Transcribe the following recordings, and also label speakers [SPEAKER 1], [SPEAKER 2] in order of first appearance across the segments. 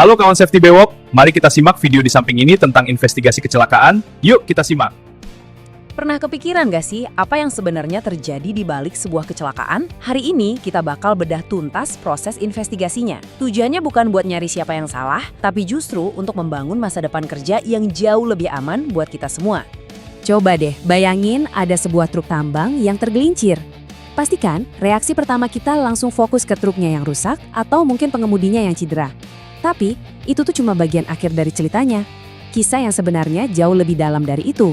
[SPEAKER 1] Halo kawan Safety Bewok, mari kita simak video di samping ini tentang investigasi kecelakaan. Yuk kita simak.
[SPEAKER 2] Pernah kepikiran gak sih apa yang sebenarnya terjadi di balik sebuah kecelakaan? Hari ini kita bakal bedah tuntas proses investigasinya. Tujuannya bukan buat nyari siapa yang salah, tapi justru untuk membangun masa depan kerja yang jauh lebih aman buat kita semua. Coba deh bayangin ada sebuah truk tambang yang tergelincir. Pastikan reaksi pertama kita langsung fokus ke truknya yang rusak atau mungkin pengemudinya yang cedera. Tapi itu tuh cuma bagian akhir dari ceritanya. Kisah yang sebenarnya jauh lebih dalam dari itu.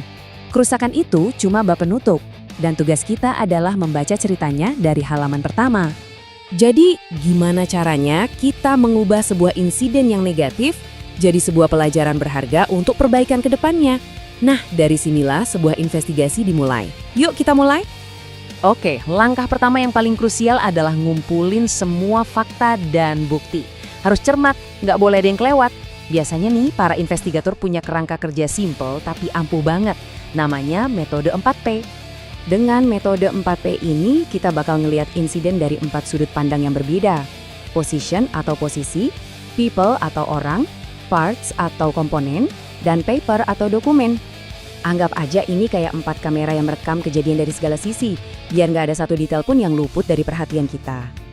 [SPEAKER 2] Kerusakan itu cuma bab penutup, dan tugas kita adalah membaca ceritanya dari halaman pertama. Jadi, gimana caranya kita mengubah sebuah insiden yang negatif jadi sebuah pelajaran berharga untuk perbaikan ke depannya? Nah, dari sinilah sebuah investigasi dimulai. Yuk kita mulai? Oke, langkah pertama yang paling krusial adalah ngumpulin semua fakta dan bukti. Harus cermat, nggak boleh ada yang kelewat. Biasanya nih, para investigator punya kerangka kerja simple tapi ampuh banget. Namanya metode 4P. Dengan metode 4P ini, kita bakal ngelihat insiden dari 4 sudut pandang yang berbeda. Position atau posisi, people atau orang, parts atau komponen, dan paper atau dokumen. Anggap aja ini kayak 4 kamera yang merekam kejadian dari segala sisi, biar nggak ada satu detail pun yang luput dari perhatian kita.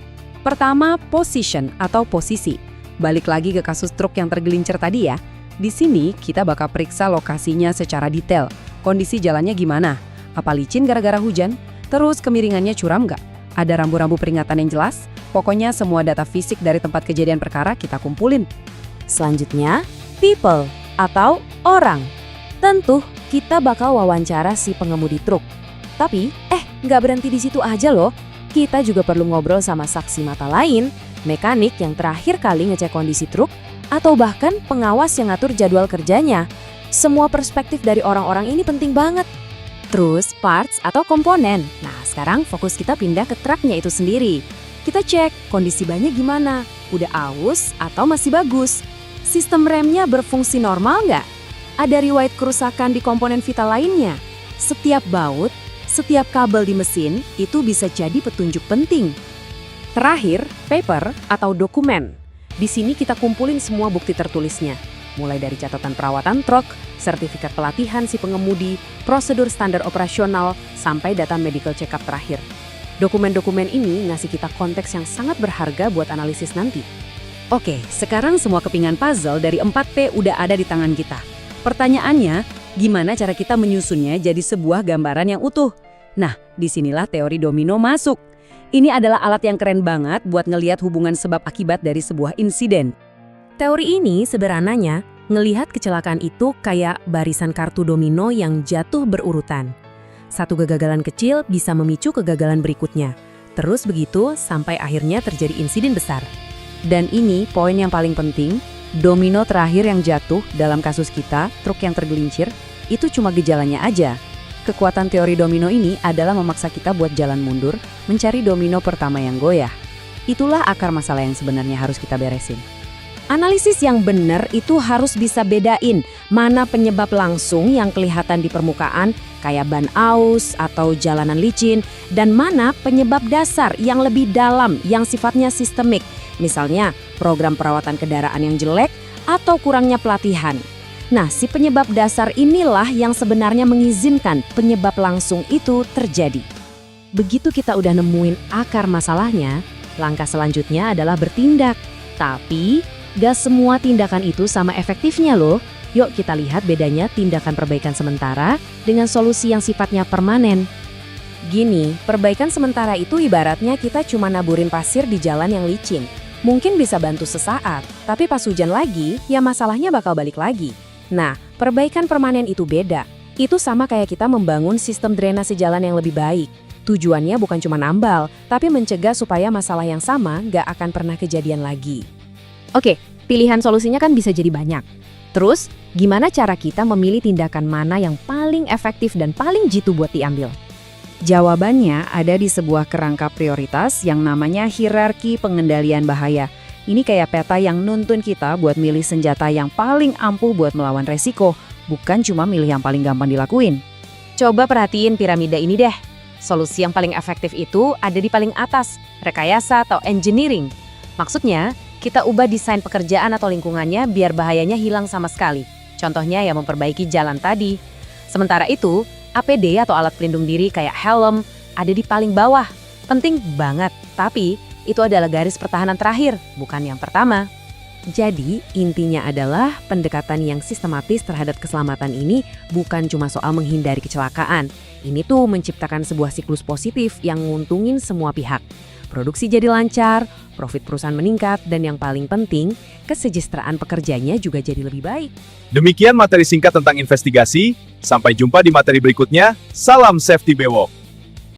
[SPEAKER 2] Pertama, position atau posisi. Balik lagi ke kasus truk yang tergelincir tadi ya. Di sini kita bakal periksa lokasinya secara detail. Kondisi jalannya gimana? Apa licin gara-gara hujan? Terus kemiringannya curam nggak? Ada rambu-rambu peringatan yang jelas? Pokoknya semua data fisik dari tempat kejadian perkara kita kumpulin. Selanjutnya, people atau orang. Tentu kita bakal wawancara si pengemudi truk. Tapi, nggak berhenti di situ aja loh. Kita juga perlu ngobrol sama saksi mata lain, mekanik yang terakhir kali ngecek kondisi truk, atau bahkan pengawas yang ngatur jadwal kerjanya. Semua perspektif dari orang-orang ini penting banget. Terus parts atau komponen. Nah, sekarang fokus kita pindah ke truknya itu sendiri. Kita cek kondisi bannya gimana, udah aus atau masih bagus. Sistem remnya berfungsi normal nggak? Ada riwayat kerusakan di komponen vital lainnya. Setiap baut, setiap kabel di mesin itu bisa jadi petunjuk penting. Terakhir, paper atau dokumen. Di sini kita kumpulin semua bukti tertulisnya. Mulai dari catatan perawatan truk, sertifikat pelatihan si pengemudi, prosedur standar operasional, sampai data medical check-up terakhir. Dokumen-dokumen ini ngasih kita konteks yang sangat berharga buat analisis nanti. Oke, sekarang semua kepingan puzzle dari 4P udah ada di tangan kita. Pertanyaannya, gimana cara kita menyusunnya jadi sebuah gambaran yang utuh? Nah, disinilah teori domino masuk. Ini adalah alat yang keren banget buat ngelihat hubungan sebab akibat dari sebuah insiden. Teori ini sederhananya ngelihat kecelakaan itu kayak barisan kartu domino yang jatuh berurutan. Satu kegagalan kecil bisa memicu kegagalan berikutnya. Terus begitu sampai akhirnya terjadi insiden besar. Dan ini poin yang paling penting, domino terakhir yang jatuh dalam kasus kita, truk yang tergelincir, itu cuma gejalanya aja. Kekuatan teori domino ini adalah memaksa kita buat jalan mundur, mencari domino pertama yang goyah. Itulah akar masalah yang sebenarnya harus kita beresin. Analisis yang benar itu harus bisa bedain mana penyebab langsung yang kelihatan di permukaan, kayak ban aus atau jalanan licin, dan mana penyebab dasar yang lebih dalam yang sifatnya sistemik, misalnya program perawatan kendaraan yang jelek atau kurangnya pelatihan. Nah, si penyebab dasar inilah yang sebenarnya mengizinkan penyebab langsung itu terjadi. Begitu kita udah nemuin akar masalahnya, langkah selanjutnya adalah bertindak. Tapi, gak semua tindakan itu sama efektifnya loh. Yuk kita lihat bedanya tindakan perbaikan sementara dengan solusi yang sifatnya permanen. Gini, perbaikan sementara itu ibaratnya kita cuma naburin pasir di jalan yang licin. Mungkin bisa bantu sesaat, tapi pas hujan lagi, ya masalahnya bakal balik lagi. Nah, perbaikan permanen itu beda. Itu sama kayak kita membangun sistem drainase jalan yang lebih baik. Tujuannya bukan cuma nambal, tapi mencegah supaya masalah yang sama nggak akan pernah kejadian lagi. Oke, pilihan solusinya kan bisa jadi banyak. Terus, gimana cara kita memilih tindakan mana yang paling efektif dan paling jitu buat diambil? Jawabannya ada di sebuah kerangka prioritas yang namanya hierarki pengendalian bahaya. Ini kayak peta yang nuntun kita buat milih senjata yang paling ampuh buat melawan resiko, bukan cuma milih yang paling gampang dilakuin. Coba perhatiin piramida ini deh. Solusi yang paling efektif itu ada di paling atas, rekayasa atau engineering. Maksudnya, Kita ubah desain pekerjaan atau lingkungannya biar bahayanya hilang sama sekali. Contohnya ya memperbaiki jalan tadi. Sementara itu, APD atau alat pelindung diri kayak helm ada di paling bawah. Penting banget, tapi itu adalah garis pertahanan terakhir, bukan yang pertama. Jadi, intinya adalah pendekatan yang sistematis terhadap keselamatan ini bukan cuma soal menghindari kecelakaan. Ini tuh menciptakan sebuah siklus positif yang nguntungin semua pihak. Produksi jadi lancar, profit perusahaan meningkat, dan yang paling penting, kesejahteraan pekerjanya juga jadi lebih baik.
[SPEAKER 1] Demikian materi singkat tentang investigasi. Sampai jumpa di materi berikutnya. Salam Safety Bewok!